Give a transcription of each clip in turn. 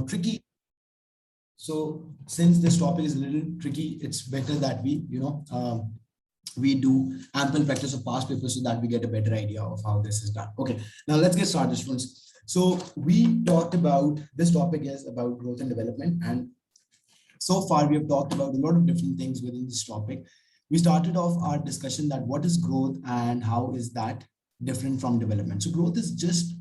tricky. So since this topic is a little tricky, it's better that we do ample practice of past papers so that we get a better idea of how this is done. Okay, now let's get started, students. So we talked about, this topic is about growth and development, and so far we have talked about a lot of different things within this topic. We started off our discussion that what is growth and how is that different from development. So growth is just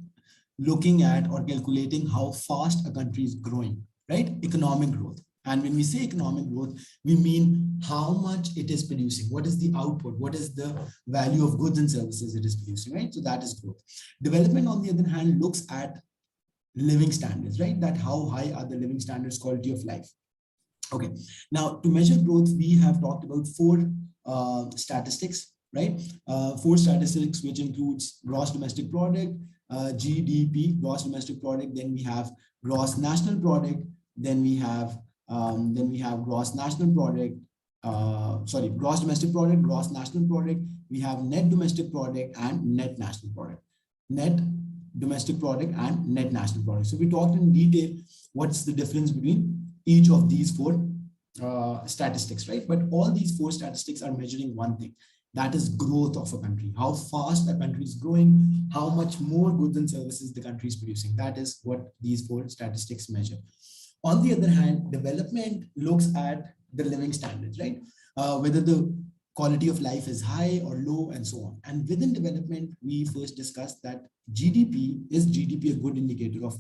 looking at or calculating how fast a country is growing, right? Economic growth. And when we say economic growth, we mean how much it is producing. What is the output? What is the value of goods and services it is producing, right? So that is growth. Development, on the other hand, looks at living standards, right? That how high are the living standards, quality of life. Okay, now to measure growth, we have talked about four statistics, right? Four statistics, which includes gross domestic product, GDP, gross domestic product. Then we have gross national product. Then we have gross national product. Gross domestic product, gross national product. We have net domestic product and net national product. Net domestic product and net national product. So we talked in detail what's the difference between each of these four statistics, right? But all these four statistics are measuring one thing, that is growth of a country, how fast a country is growing, how much more goods and services the country is producing. That is what these four statistics measure. On the other hand, development looks at the living standards, right? Whether the quality of life is high or low and so on. And within development, we first discussed that is GDP a good indicator of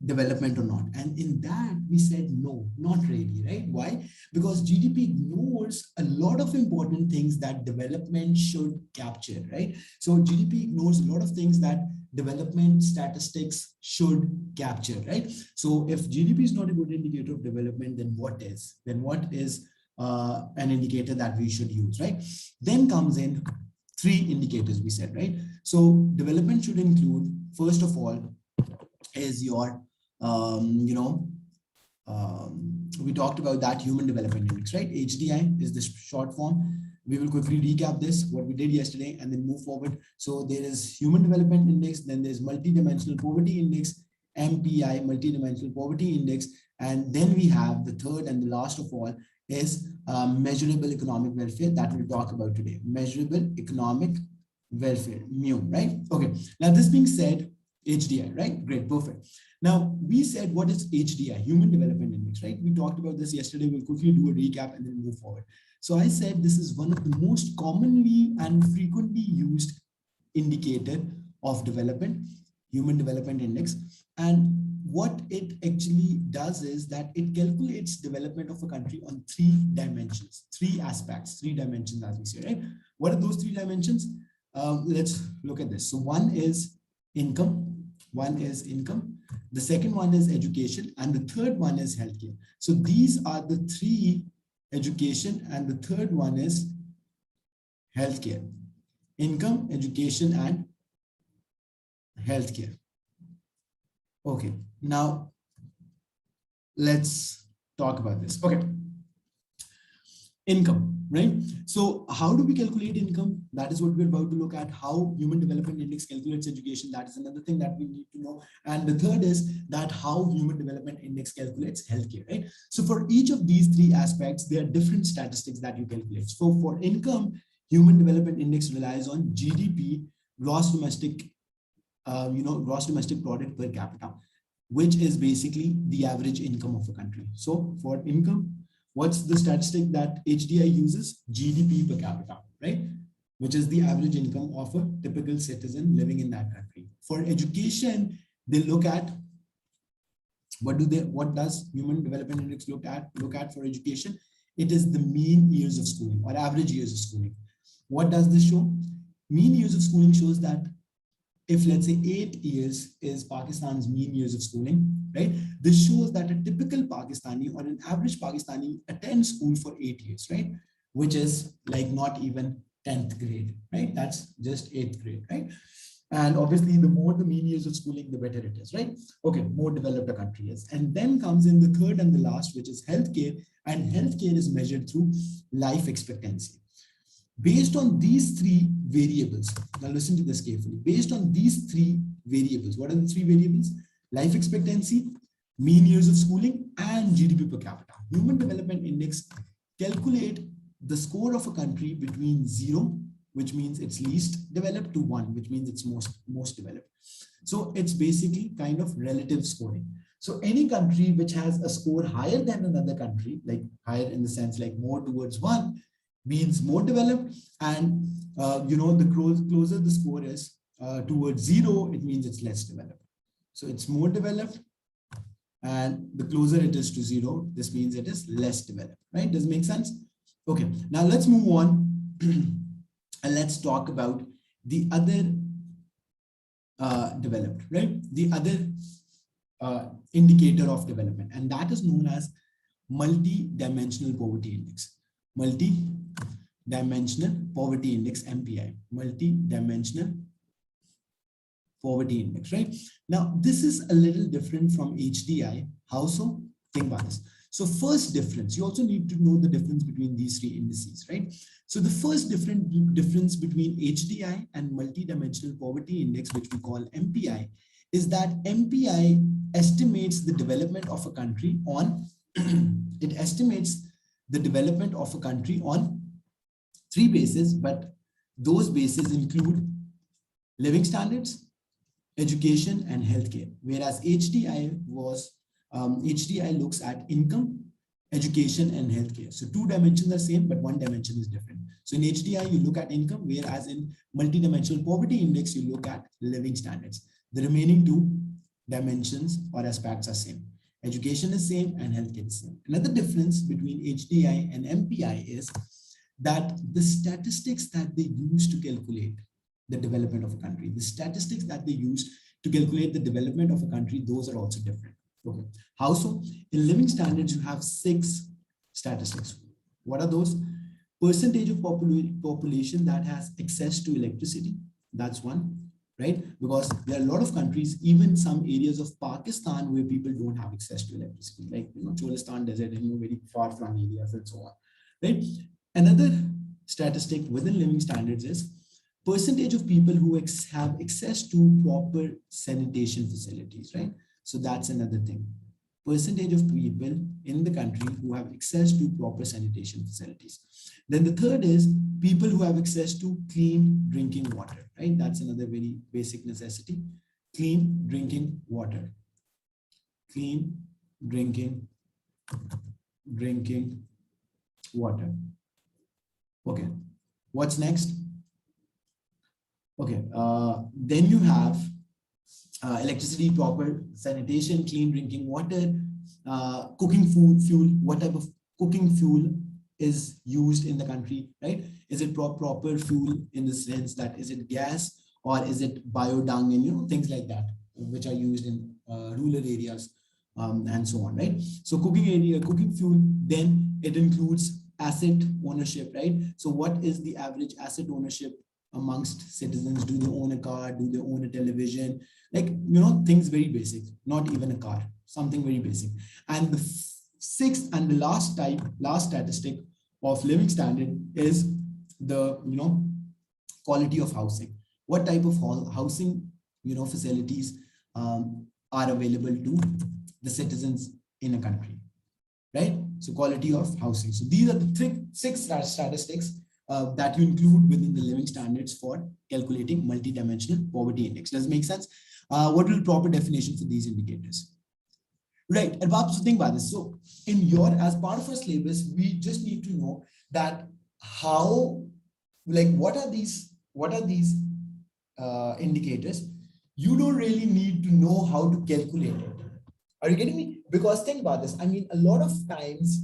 development or not? And in that we said no, not really, right? Why? Because GDP ignores a lot of important things that development should capture, right? So GDP ignores a lot of things that development statistics should capture, right? So if GDP is not a good indicator of development, then what is? Then what is an indicator that we should use, right? Then comes in three indicators, we said, right? So development should include, first of all, is your, we talked about that human development index, right? HDI is the short form. We will quickly recap this, what we did yesterday, and then move forward. So there is human development index, then there's multidimensional poverty index, MPI, multidimensional poverty index, and then we have the third and the last of all is measurable economic welfare that we'll talk about today. Measurable economic welfare, MU, right? Okay, now this being said, HDI, right? Great, perfect. Now, we said, what is HDI? Human Development Index, right? We talked about this yesterday. We'll quickly do a recap and then move forward. So I said this is one of the most commonly and frequently used indicator of development, Human Development Index. And what it actually does is that it calculates development of a country on three dimensions, three aspects, three dimensions, as we say, right? What are those three dimensions? Let's look at this. So one is income. The second one is education, and the third one is healthcare. So these are the three: education, and the third one is healthcare. Income, education, and healthcare. Okay, now let's talk about this. Okay, income, right? So how do we calculate income? That is what we're about to look at. How Human Development Index calculates education. That is another thing that we need to know. And the third is that how Human Development Index calculates healthcare, right? So for each of these three aspects, there are different statistics that you calculate. So for income, Human Development Index relies on GDP, gross domestic product per capita, which is basically the average income of a country. So for income, what's the statistic that HDI uses? GDP per capita, right? Which is the average income of a typical citizen living in that country. For education, they look at what does Human Development Index look at for education? It is the mean years of schooling or average years of schooling. What does this show? Mean years of schooling shows that if, let's say, 8 years is Pakistan's mean years of schooling, right? This shows that a typical Pakistani or an average Pakistani attends school for 8 years, right? Which is like not even 10th grade, right? That's just 8th grade, right? And obviously, the more the mean years of schooling, the better it is, right? Okay, more developed a country is. And then comes in the third and the last, which is healthcare. And healthcare is measured through life expectancy. Based on these three variables, now listen to this carefully. Based on these three variables, what are the three variables? Life expectancy, mean years of schooling, and GDP per capita. Human Development Index calculate the score of a country between 0, which means it's least developed, to 1, which means it's most developed. So it's basically kind of relative scoring. So any country which has a score higher than another country, like higher in the sense like more towards 1, means more developed, and the closer the score is towards 0, it means it's less developed. So it's more developed, and the closer it is to 0, this means it is less developed, right? Does it make sense? Okay, now let's move on and let's talk about the other developed, right? The other indicator of development, and that is known as multi-dimensional poverty index. Multi-dimensional poverty index, MPI, multi-dimensional poverty index, right? Now, this is a little different from HDI. How so? Think about this. So first difference, you also need to know the difference between these three indices, right? So the first difference between HDI and multi-dimensional poverty index, which we call MPI, is that MPI estimates the development of a country on, it estimates the development of a country on 3 bases, but those bases include living standards, education, and healthcare. Whereas HDI looks at income, education, and healthcare. So 2 dimensions are same, but 1 dimension is different. So in HDI, you look at income, whereas in multidimensional poverty index, you look at living standards. The remaining 2 dimensions or aspects are same. Education is same and healthcare is same. Another difference between HDI and MPI is that the statistics that they use to calculate the development of a country, the statistics that they use to calculate the development of a country, those are also different. Okay. How so? In living standards, you have 6 statistics. What are those? Percentage of population that has access to electricity. That's one, right? Because there are a lot of countries, even some areas of Pakistan, where people don't have access to electricity, like Cholistan Desert and very far-flung areas and so on, right? Another statistic within living standards is percentage of people who have access to proper sanitation facilities, right? So that's another thing. Percentage of people in the country who have access to proper sanitation facilities. Then the third is people who have access to clean drinking water, right? That's another very basic necessity. Clean drinking water. Clean drinking water. Okay, what's next? Okay, then you have electricity, proper sanitation, clean drinking water, cooking fuel. What type of cooking fuel is used in the country, right? Is it proper fuel in the sense that is it gas or is it biodung and things like that, which are used in rural areas and so on, right? So cooking fuel, then it includes asset ownership, right? So what is the average asset ownership amongst citizens? Do they own a car? Do they own a television? Like, things very basic, not even a car, something very basic. And the sixth and the last statistic of living standard is the, quality of housing. What type of housing, facilities are available to the citizens in a country, right? So quality of housing. So these are the 6 statistics that you include within the living standards for calculating multidimensional poverty index. Does it make sense? What will proper definition for these indicators? Right, and so think about this. So as part of our syllabus, we just need to know that what are these indicators? You don't really need to know how to calculate it. Are you getting me? Because think about this. I mean, a lot of times,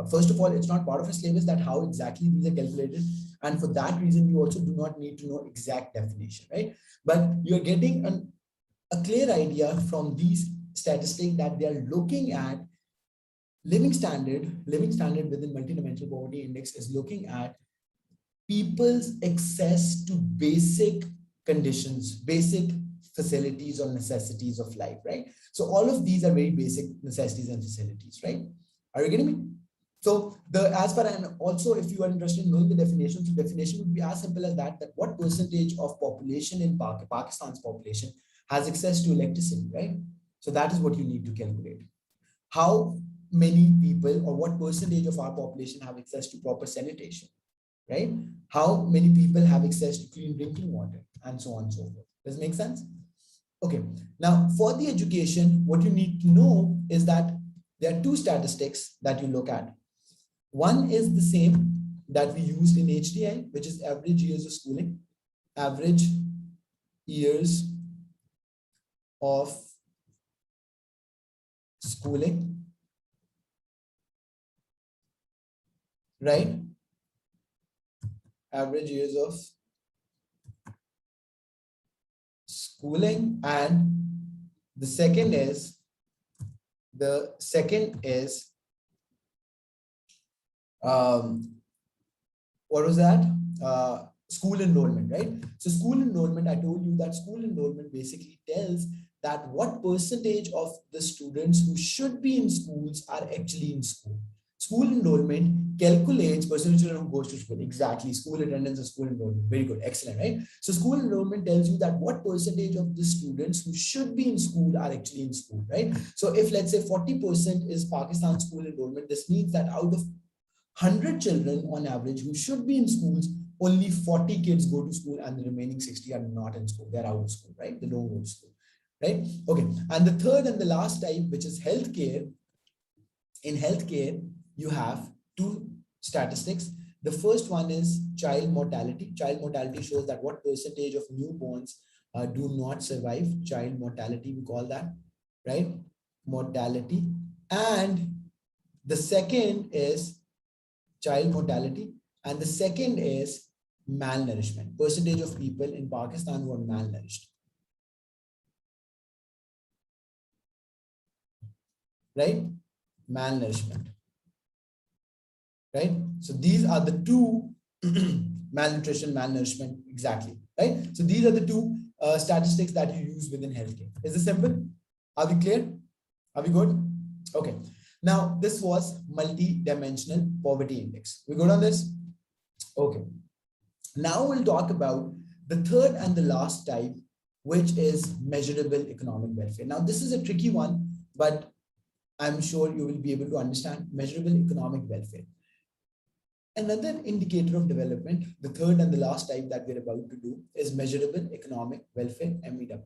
first of all, it's not part of a syllabus that how exactly these are calculated. And for that reason, you also do not need to know exact definition, right? But you're getting a clear idea from these statistics that they are looking at living standard within multidimensional poverty index is looking at people's access to basic conditions, basic facilities or necessities of life, right? So all of these are very basic necessities and facilities, right? Are you getting me? So and also if you are interested in knowing the definition, so definition would be as simple as that what percentage of population in Pakistan's population has access to electricity, right? So that is what you need to calculate. How many people or what percentage of our population have access to proper sanitation, right? How many people have access to clean drinking water, and so on and so forth. Does it make sense? Okay. Now, for the education, what you need to know is that there are two statistics that you look at. One is the same that we used in HDI, which is average years of schooling, average years of schooling, right? Average years of schooling, and the second is what was that? School enrollment, right? So school enrollment, I told you that school enrollment basically tells that what percentage of the students who should be in schools are actually in school. School enrollment calculates percentage of who goes to school. Exactly, school attendance and school enrollment. Very good, excellent, right? So school enrollment tells you that what percentage of the students who should be in school are actually in school, right? So if let's say 40% is Pakistan school enrollment, this means that out of 100 children on average who should be in schools, only 40 kids go to school and the remaining 60 are not in school. They're out of school, right? They don't go to school, right? Okay. And the third and the last type, which is healthcare. In healthcare, you have two statistics. The first one is child mortality. Child mortality shows that what percentage of newborns do not survive. Child mortality, we call that, right? Mortality. And the second is child mortality, and the second is malnourishment, percentage of people in Pakistan who are malnourished, right? Malnourishment, right? So these are the two malnutrition, malnourishment, exactly, right? So these are the two statistics that you use within healthcare. Is this simple? Are we clear? Are we good? Okay. Now, this was multi-dimensional poverty index. We good on this? Okay. Now we'll talk about the third and the last type, which is measurable economic welfare. Now, this is a tricky one, but I'm sure you will be able to understand measurable economic welfare. Another indicator of development, the third and the last type that we're about to do, is measurable economic welfare, MEW.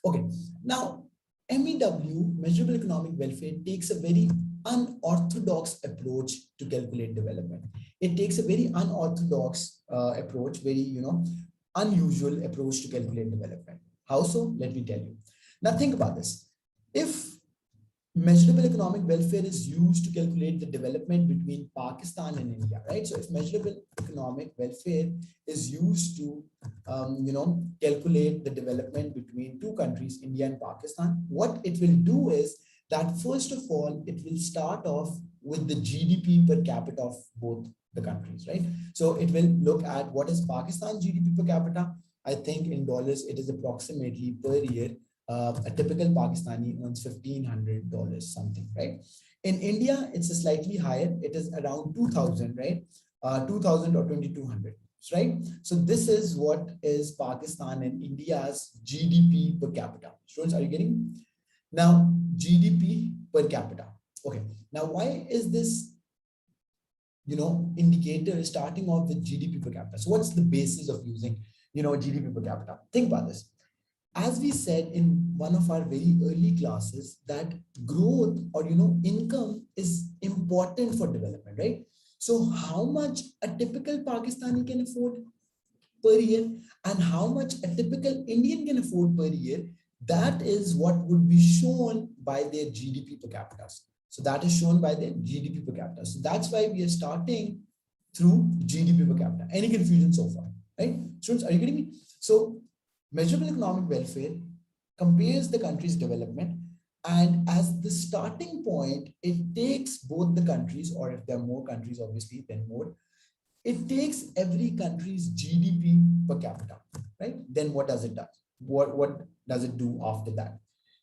Okay, now MEW, measurable economic welfare, takes a very unorthodox approach to calculate development. It takes a very unorthodox approach, very unusual approach to calculate development. How so? Let me tell you. Now think about this. If measurable economic welfare is used to calculate the development between Pakistan and India, right? So if measurable economic welfare is used to, calculate the development between two countries, India and Pakistan, what it will do is that first of all, it will start off with the GDP per capita of both the countries, right? So it will look at what is Pakistan's GDP per capita. I think in dollars, it is approximately per year a typical Pakistani earns $1,500 something, right? In India, it's a slightly higher. It is around 2,000, right? 2,000 or 2,200, right? So this is what is Pakistan and India's GDP per capita. Students, are you getting? Now, GDP per capita. Okay. Now, why is this, indicator starting off with GDP per capita? So what's the basis of using, GDP per capita? Think about this. As we said in one of our very early classes, that growth or income is important for development, right? So how much a typical Pakistani can afford per year and how much a typical Indian can afford per year, that is what would be shown by their GDP per capita. So that is shown by their GDP per capita. So that's why we are starting through GDP per capita. Any confusion so far, right? Students, are you getting me? So measurable economic welfare compares the country's development, and as the starting point, it takes both the countries, or if there are more countries, obviously, then more. It takes every country's GDP per capita, right? Then what does it do? What does it do after that?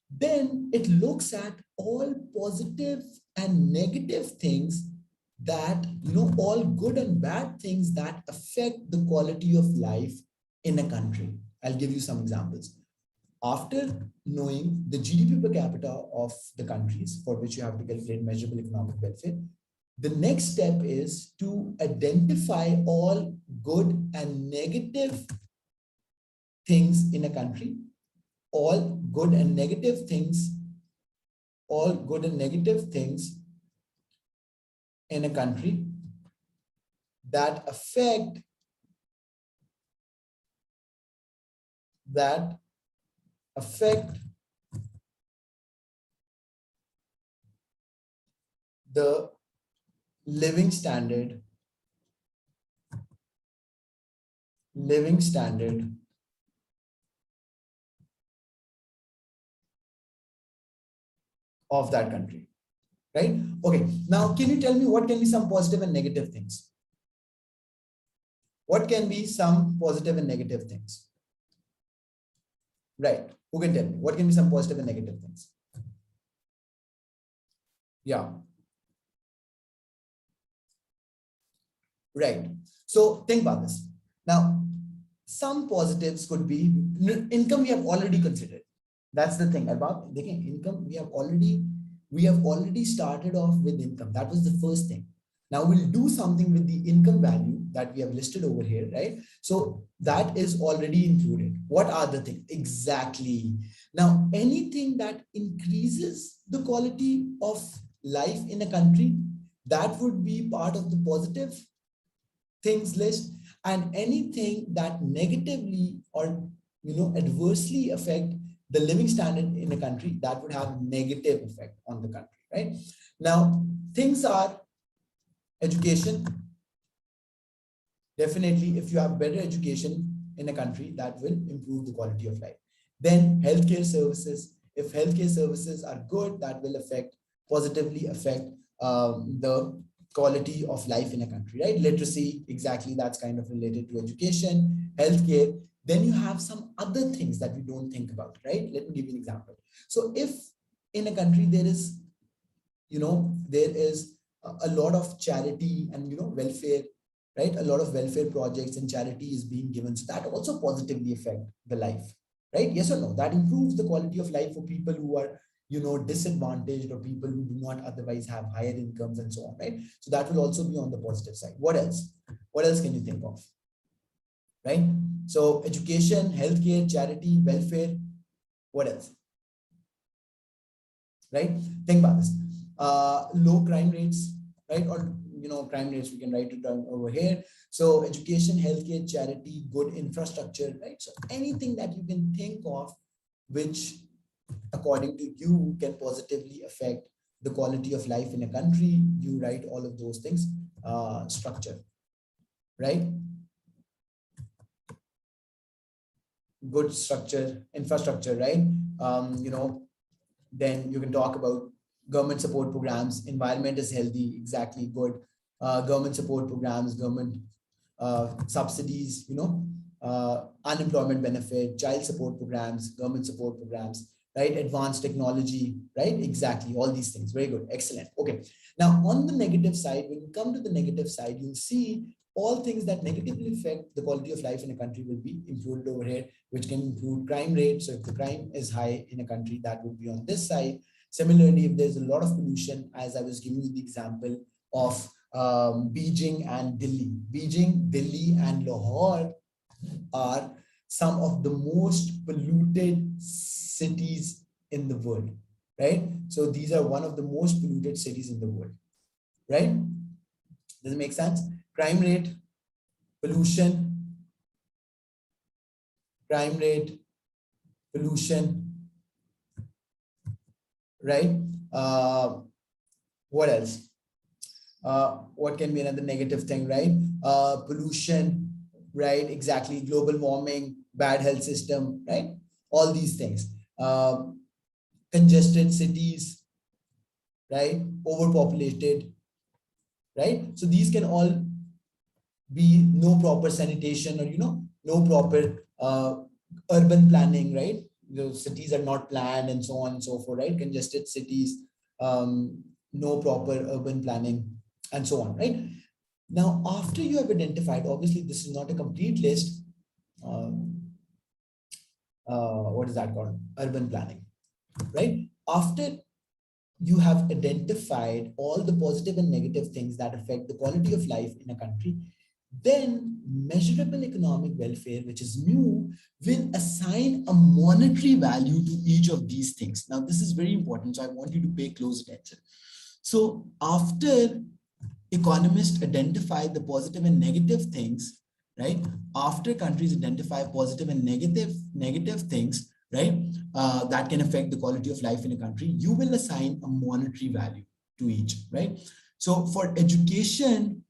Then it looks at all positive and negative things that, all good and bad things that affect the quality of life in a country. I'll give you some examples. After knowing the GDP per capita of the countries for which you have to calculate measurable economic welfare, the next step is to identify all good and negative things in a country, all good and negative things, all good and negative things in a country that affect that affect the living standard of that country, right? Okay, now can you tell me what can be some positive and negative things? What can be some positive and negative things? Right, who can tell me what can be some positive and negative things? Yeah, right. So think about this. Now, some positives could be income we have already considered. That's the thing about income. We have already started off with income. That was the first thing. Now we'll do something with the income value that we have listed over here, right? So that is already included. What are the things? Exactly. Now, anything that increases the quality of life in a country, that would be part of the positive things list, and anything that negatively or adversely affect the living standard in a country, that would have negative effect on the country, right? Now things are education. Definitely, if you have better education in a country, that will improve the quality of life. Then healthcare services. If healthcare services are good, that will positively affect the quality of life in a country, right? Literacy, exactly, that's kind of related to education, healthcare. Then you have some other things that we don't think about, right? Let me give you an example. So if in a country there is, there is a lot of charity and, welfare, right? A lot of welfare projects and charity is being given. So that also positively affect the life, right? Yes or no? That improves the quality of life for people who are, disadvantaged, or people who do not otherwise have higher incomes and so on, right? So that will also be on the positive side. What else? What else can you think of? Right? So education, healthcare, charity, welfare. What else? Right? Think about this. Low crime rates, right? Or crime rates, we can write it down over here. So education, healthcare, charity, good infrastructure, right? So anything that you can think of which according to you can positively affect the quality of life in a country, you write all of those things. Structure, right? Good structure, infrastructure, right? Then you can talk about government support programs. Environment is healthy, exactly, good. Government support programs, government subsidies, unemployment benefit, child support programs, government support programs, right? Advanced technology, right? Exactly, all these things. Very good, excellent. Okay, now on the negative side, when you come to the negative side, you'll see all things that negatively affect the quality of life in a country will be included over here, which can include crime rate. So if the crime is high in a country, that would be on this side. Similarly, if there's a lot of pollution, as I was giving you the example of Beijing and Delhi. Beijing, Delhi, and Lahore are some of the most polluted cities in the world, right? So these are one of the most polluted cities in the world, right? Does it make sense? Crime rate, pollution, crime rate, pollution, right? What else? What can be another negative thing, right? Pollution, right? Exactly. Global warming, bad health system, right? All these things. Congested cities, right? Overpopulated, right? So these can all be no proper sanitation, or no proper urban planning, right? The cities are not planned and so on and so forth, right? Congested cities, no proper urban planning and so on, right? Now, after you have identified, obviously this is not a complete list. Um, what is that called? Urban planning, right? After you have identified all the positive and negative things that affect the quality of life in a country, then measurable economic welfare, which is new, will assign a monetary value to each of these things. Now, this is very important, so I want you to pay close attention. So after economists identify the positive and negative things, right? After countries identify positive and negative things, right, that can affect the quality of life in a country, you will assign a monetary value to each, right? So for education,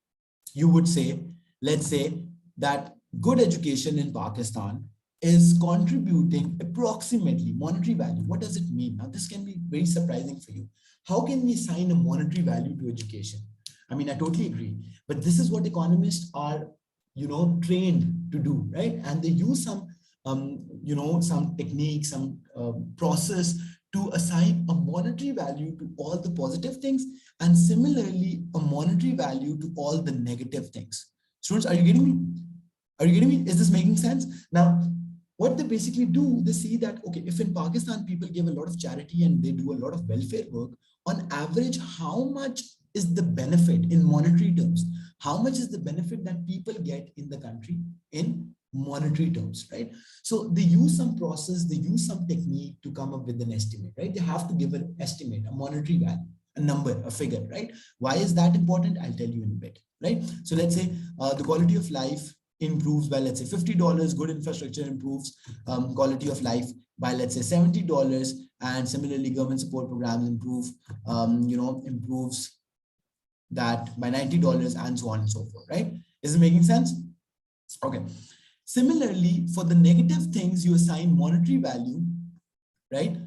you would say, let's say that good education in Pakistan is contributing approximately monetary value. What does it mean? Now, this can be very surprising for you. How can we assign a monetary value to education? I mean, I totally agree, but this is what economists are, trained to do, right? And they use some, some technique, some process to assign a monetary value to all the positive things, and similarly a monetary value to all the negative things. Students, are you getting me? Are you getting me? Is this making sense? Now, what they basically do, they see that, okay, if in Pakistan people give a lot of charity and they do a lot of welfare work, on average, how much is the benefit in monetary terms? How much is the benefit that people get in the country in monetary terms, right? So they use some process, they use some technique to come up with an estimate, right? They have to give an estimate, a monetary value, a number, a figure, right? Why is that important? I'll tell you in a bit, right? So let's say the quality of life improves by, let's say, $50, good infrastructure improves quality of life by, let's say, $70, and similarly government support programs improves that by $90, and so on and so forth, right? Is it making sense? Okay. Similarly, for the negative things, you assign monetary value, right?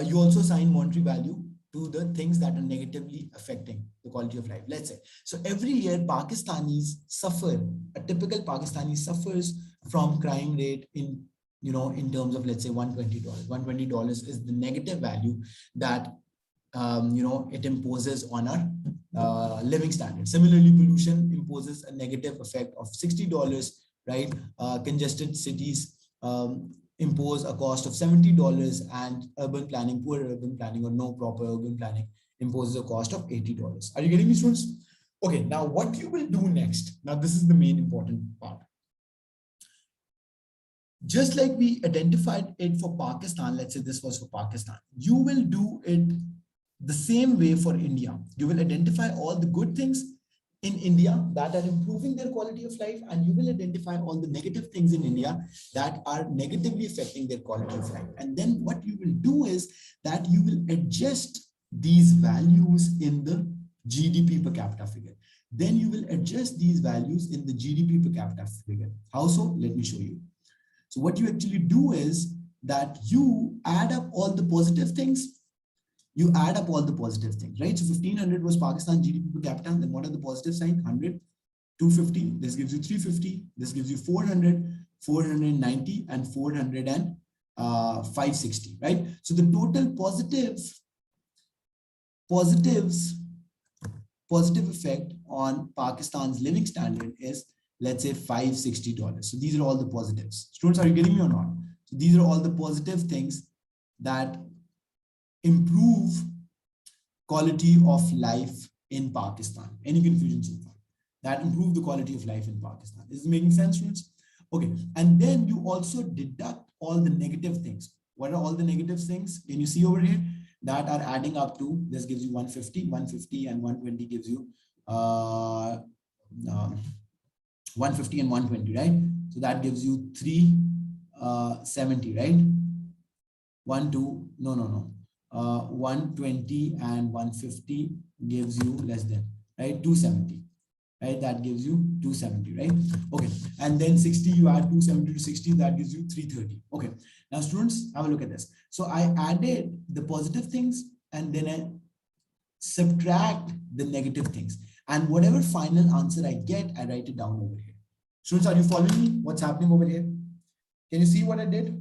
You also assign monetary value to the things that are negatively affecting the quality of life. Let's say, so every year Pakistanis suffer, a typical Pakistani suffers from crime rate in terms of, let's say, $120. $120 is the negative value that it imposes on our living standard. Similarly, pollution imposes a negative effect of $60, right? Congested cities impose a cost of $70, and urban planning, poor urban planning, or no proper urban planning imposes a cost of $80. Are you getting me, students? Okay, now what you will do next, now this is the main important part. Just like we identified it for Pakistan, let's say this was for Pakistan, you will do it the same way for India. You will identify all the good things in India that are improving their quality of life, and you will identify all the negative things in India that are negatively affecting their quality of life. And then what you will do is that you will adjust these values in the GDP per capita figure. Then you will adjust these values in the GDP per capita figure. How so? Let me show you. So what you actually do is that you add up all the positive things. You add up all the positive things, right? So 1500 was Pakistan GDP per capita. Then what are the positive signs? 100, 250. This gives you 350. This gives you 400, 490, and 400 and 560, right? So the total positive effect on Pakistan's living standard is, let's say, $560. So these are all the positives. Students, are you getting me or not? So these are all the positive things that improve quality of life in Pakistan. Any confusion so far? That improve the quality of life in Pakistan. Is it making sense, students? Okay. And then you also deduct all the negative things. What are all the negative things? Can you see over here? That are adding up to, this gives you 150, 150 and 120 gives you 150 and 120, right? So that gives you 370, right? 120 and 150 gives you less than, right? 270, right? That gives you 270, right? Okay. And then 60, you add 270 to 60, that gives you 330. Okay. Now students, have a look at this. So I added the positive things and then I subtract the negative things. And whatever final answer I get, I write it down over here. Students, are you following me? What's happening over here? Can you see what I did?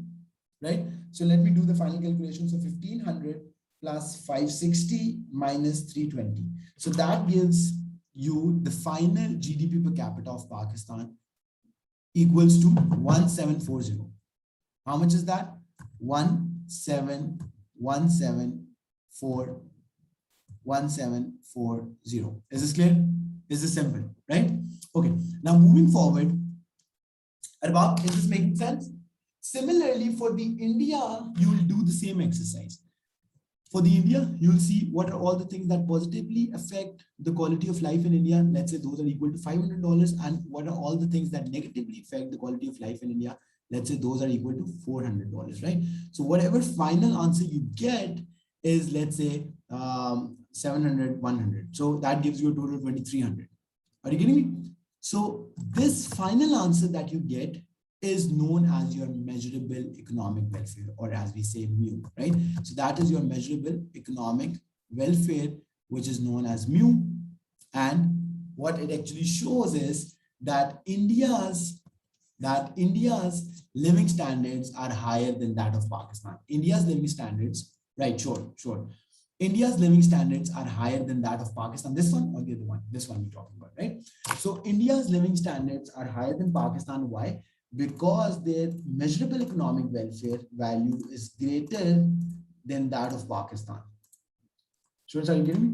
Right? So let me do the final calculation. So 1500 plus 560 minus 320. So that gives you the final GDP per capita of Pakistan equals to 1740. How much is that? 17,174,1740. Is this clear? Is this simple, right? Okay. Now moving forward, Arbab, is this making sense? Similarly, for the India, you will do the same exercise. For the India, you'll see what are all the things that positively affect the quality of life in India. Let's say those are equal to $500. And what are all the things that negatively affect the quality of life in India? Let's say those are equal to $400, right? So whatever final answer you get is, let's say, 700, 100. So that gives you a total of 2,300. Are you getting me? So this final answer that you get is known as your measurable economic welfare, or as we say, mu, right? So that is your measurable economic welfare, which is known as mu. And what it actually shows is that India's living standards are higher than that of Pakistan. India's living standards, right? Sure. India's living standards are higher than that of Pakistan. This one or the other one? This one we're talking about, right? So India's living standards are higher than Pakistan. Why? Because their measurable economic welfare value is greater than that of Pakistan. Students, are you getting me?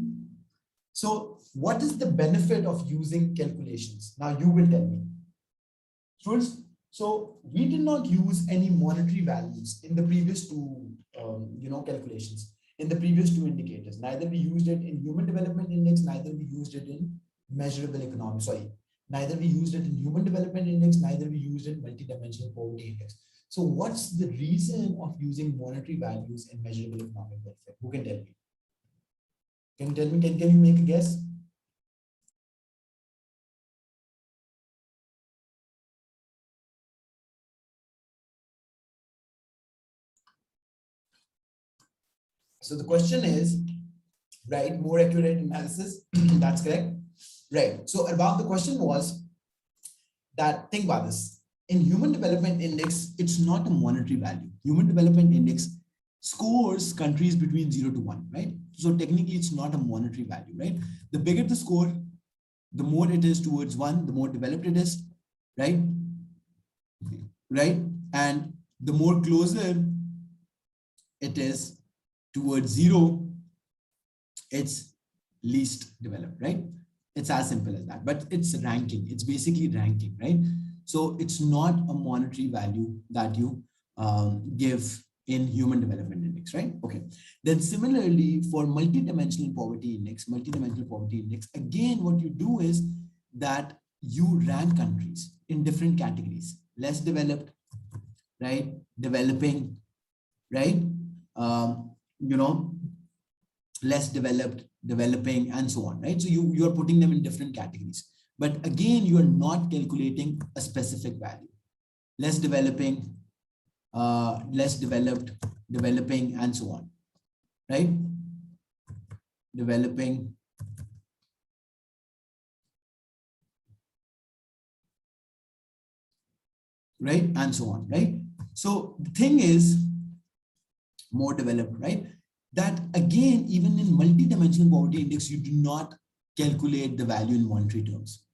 So what is the benefit of using calculations? Now you will tell me. Students, so we did not use any monetary values in the previous two calculations, in the previous two indicators. Neither we used it in Human Development Index, neither we used it in measurable economic, neither we used it in Human Development Index, neither we used it in multidimensional poverty index. So what's the reason of using monetary values in measurable economic welfare? Who can tell me? Can you tell me, can you make a guess? So the question is, right, more accurate analysis. That's correct. Right. So about the question was that, think about this. In Human Development Index, it's not a monetary value. Human Development Index scores countries between 0 to 1, right? So technically, it's not a monetary value, right? The bigger the score, the more it is towards 1, the more developed it is, right? Right? And the more closer it is towards 0, it's least developed, right? It's as simple as that. But it's ranking. It's basically ranking, right? So it's not a monetary value that you give in Human Development Index, right? Okay. Then similarly for multidimensional poverty index, again, what you do is that you rank countries in different categories: less developed, right? Developing, right? Less developed, developing, and so on, right? So you are putting them in different categories. But again, you are not calculating a specific value. Less developing, less developed, developing, and so on, right? Developing, right? And so on, right? So the thing is, more developed, right? That again, even in multidimensional poverty index, you do not calculate the value in monetary terms,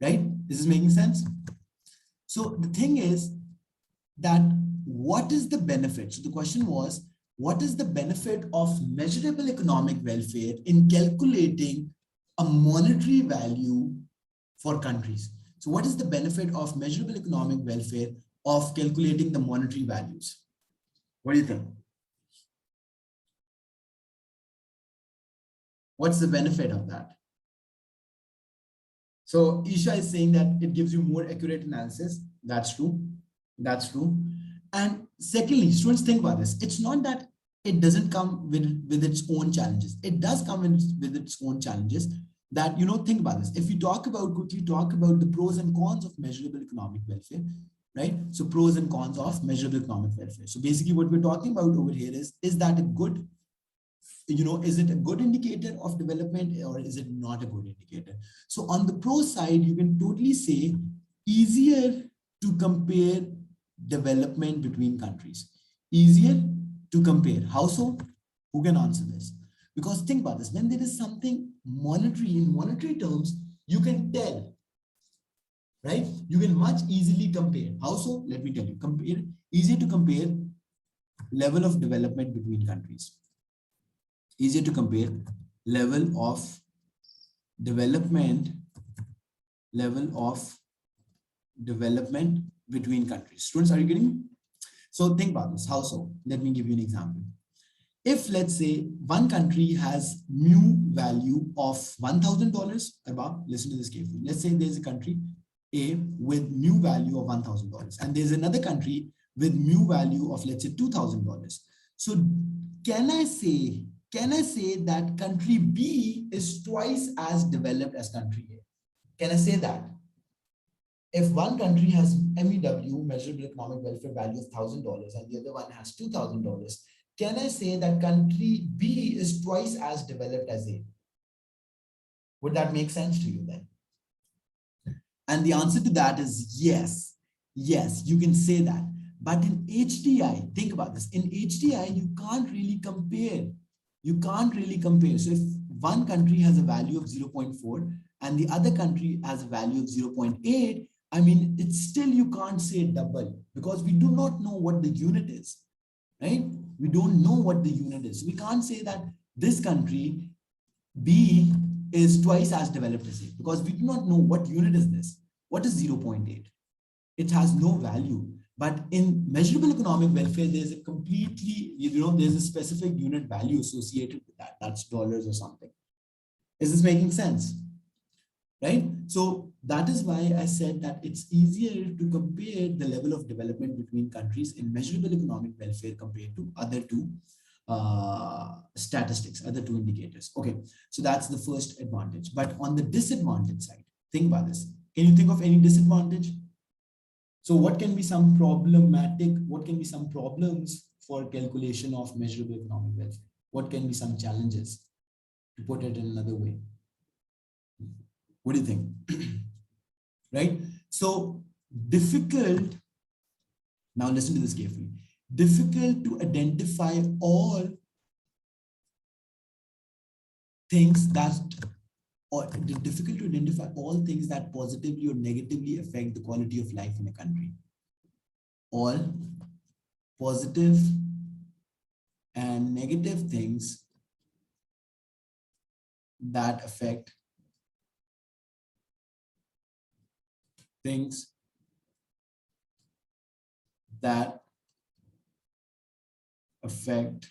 right? This is making sense? So the thing is that what is the benefit? So the question was, what is the benefit of measurable economic welfare in calculating a monetary value for countries? So what is the benefit of measurable economic welfare of calculating the monetary values? What do you think? What's the benefit of that? So Isha is saying that it gives you more accurate analysis. That's true. That's true. And secondly, students, think about this. It's not that it doesn't come with its own challenges. It does come with its own challenges that, think about this. If we quickly talk about the pros and cons of measurable economic welfare, right? So pros and cons of measurable economic welfare. So basically what we're talking about over here is that a good, is it a good indicator of development or is it not a good indicator? So on the pro side, you can totally say easier to compare development between countries. Easier to compare. How so? Who can answer this? Because think about this, when there is something monetary, in monetary terms, you can tell right? You can much easily compare. How so? Let me tell you. Easy to compare level of development between countries. Easier to compare level of development, level of development between countries. Students, are you getting me? So think about this. How so? Let me give you an example. If let's say one country has mu value of $1,000, above, listen to this carefully. Let's say there's a country A with mu value of $1,000 and there's another country with mu value of let's say $2,000. So can I say that country B is twice as developed as country A? Can I say that? If one country has MEW, measurable economic welfare value of $1,000 and the other one has $2,000, can I say that country B is twice as developed as A? Would that make sense to you then? And the answer to that is yes. Yes, you can say that. But in HDI, think about this. In HDI, you can't really compare. You can't really compare. So if one country has a value of 0.4 and the other country has a value of 0.8, I mean, it's still, you can't say double because we do not know what the unit is, right? We don't know what the unit is. So we can't say that this country B is twice as developed as A because we do not know what unit is this. What is 0.8? It has no value. But in measurable economic welfare, there's a completely, there's a specific unit value associated with that. That's dollars or something. Is this making sense? Right? So that is why I said that it's easier to compare the level of development between countries in measurable economic welfare compared to other two statistics, other two indicators. Okay, so that's the first advantage. But on the disadvantage side, think about this. Can you think of any disadvantage? So what can be some what can be some problems for calculation of measurable economic welfare? What can be some challenges, to put it in another way? What do you think? Right? So difficult, now listen to this carefully, difficult to identify all things that, or difficult to identify all things that positively or negatively affect the quality of life in a country. All positive and negative things that affect things that affect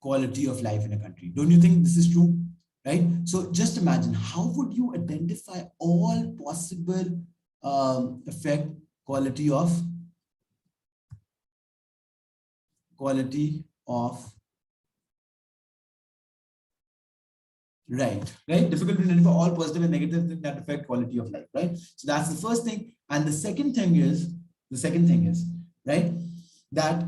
quality of life in a country. Don't you think this is true? Right? So just imagine, how would you identify all possible affect quality of right, difficult to identify all positive and negative things that affect quality of life, right? So that's the first thing. And the second thing is right, that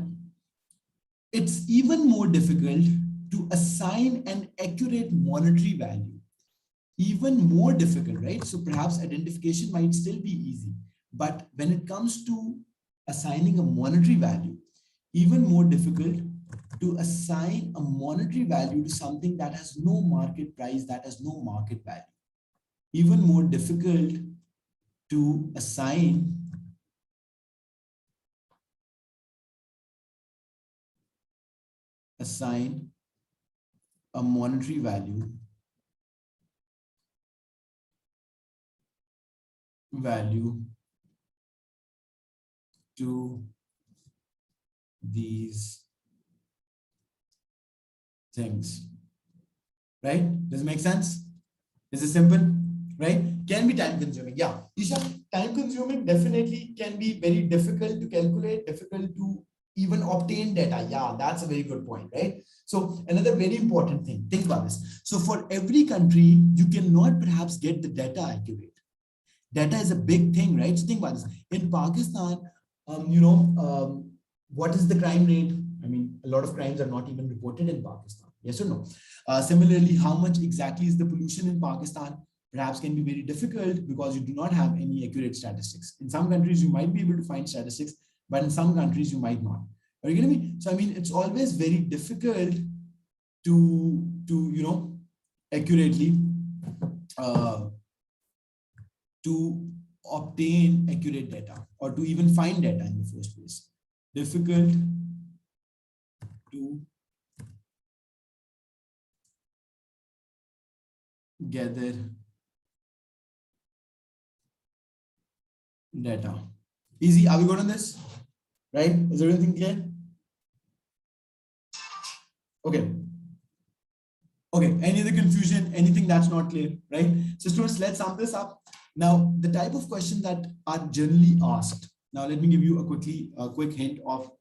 it's even more difficult to assign an accurate monetary value. Even more difficult, right? So perhaps identification might still be easy, but when it comes to assigning a monetary value, even more difficult to assign a monetary value to something that has no market price, that has no market value. Even more difficult to assign a monetary value to these things, right? Does it make sense? Is it simple, right? Can be time consuming. Yeah, Isha, time consuming definitely can be very difficult to calculate, difficult to even obtain data. Yeah, that's a very good point, right? So another very important thing, think about this. So for every country, you cannot perhaps get the data accurate. Data is a big thing, right? So think about this. In Pakistan, what is the crime rate? I mean, a lot of crimes are not even reported in Pakistan. Yes or no? Similarly, how much exactly is the pollution in Pakistan? Perhaps can be very difficult because you do not have any accurate statistics. In some countries, you might be able to find statistics, but in some countries, you might not. Are you getting me? So, I mean, it's always very difficult to accurately to obtain accurate data or to even find data in the first place. Difficult to gather data. Easy. Are we good on this? Right? Is everything clear? Okay. Okay. Any other confusion? Anything that's not clear? Right? So students, let's sum this up. Now, the type of questions that are generally asked. Now, let me give you a quick hint of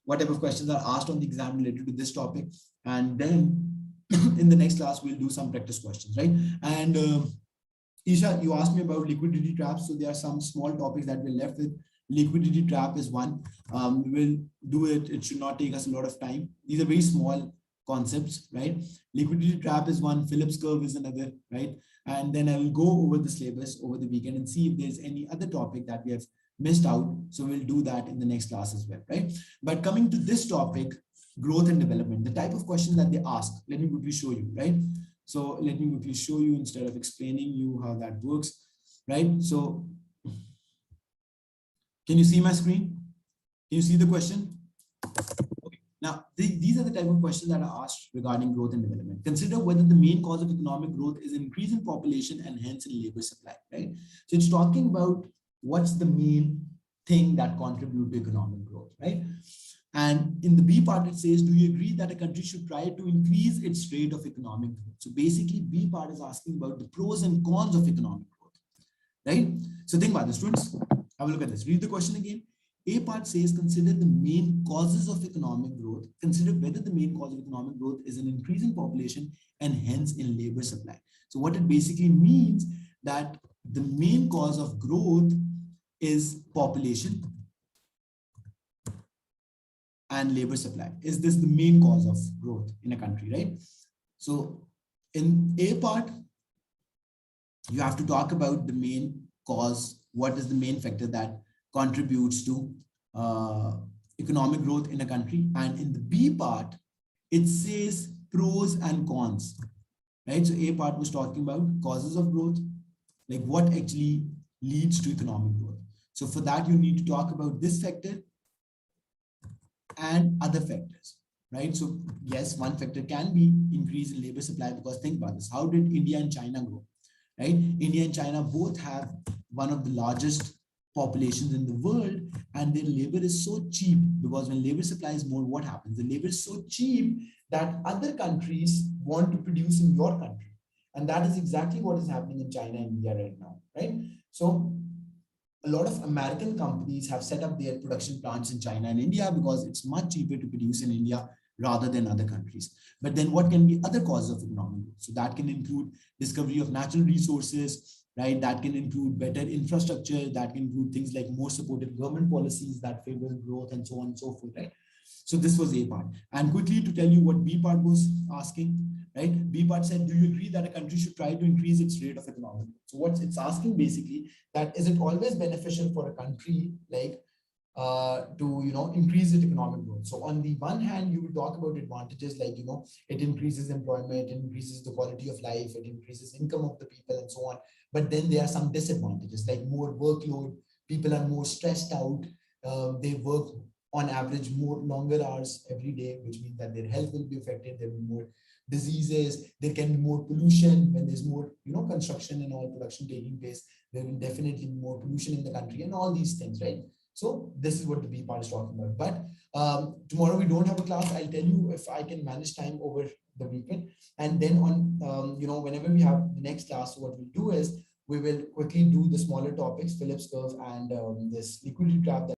what type of questions are asked on the exam related to this topic, and then in the next class we'll do some practice questions, right? And Isha, you asked me about liquidity traps. So there are some small topics that we're left with. Liquidity trap is one. We will do it. It should not take us a lot of time. These are very small concepts, right? Liquidity trap is one. Phillips curve is another, right? And then I will go over the syllabus over the weekend and see if there's any other topic that we have missed out. So we'll do that in the next class as well, right? But coming to this topic, growth and development, the type of question that they ask, let me quickly show you, right? So let me quickly show you instead of explaining you how that works, right? So can you see my screen? Can you see the question? Okay. Now, these are the type of questions that are asked regarding growth and development. Consider whether the main cause of economic growth is increase in population and hence in labor supply, right? So it's talking about what's the main thing that contribute to economic growth, right? And in the B part, it says, do you agree that a country should try to increase its rate of economic growth? So basically, B part is asking about the pros and cons of economic growth, right? So think about this, students. Have a look at this. Read the question again. A part says, consider the main causes of economic growth. Consider whether the main cause of economic growth is an increase in population and hence in labor supply. So what it basically means that the main cause of growth is population and labor supply. Is this the main cause of growth in a country, right? So in A part, you have to talk about the main cause. What is the main factor that contributes to economic growth in a country? And in the B part, it says pros and cons, right? So A part was talking about causes of growth, like what actually leads to economic growth. So for that, you need to talk about this factor and other factors, right? So yes, one factor can be increase in labor supply, because think about this. How did India and China grow, right? India and China both have one of the largest populations in the world, and their labor is so cheap, because when labor supply is more, what happens? The labor is so cheap that other countries want to produce in your country. And that is exactly what is happening in China and India right now, right? So a lot of American companies have set up their production plants in China and India because it's much cheaper to produce in India rather than other countries. But then what can be other causes of economic growth? So that can include discovery of natural resources, right? That can include better infrastructure, that can include things like more supportive government policies that favor growth and so on and so forth, right? So this was A part. And quickly to tell you what B part was asking, right? B part said, do you agree that a country should try to increase its rate of economic growth? So what it's asking basically, that is it always beneficial for a country like to increase its economic growth? So on the one hand, you will talk about advantages like it increases employment, it increases the quality of life, it increases income of the people and so on. But then there are some disadvantages like more workload, people are more stressed out, they work on average more longer hours every day, which means that their health will be affected, there will be more diseases, there can be more pollution when there's more construction and all production taking place, there will definitely be more pollution in the country and all these things, right? So this is what the B part is talking about. But tomorrow we don't have a class. I'll tell you if I can manage time over the weekend. And then on, whenever we have the next class, what we'll do is we will quickly do the smaller topics, Phillips curve and this liquidity trap.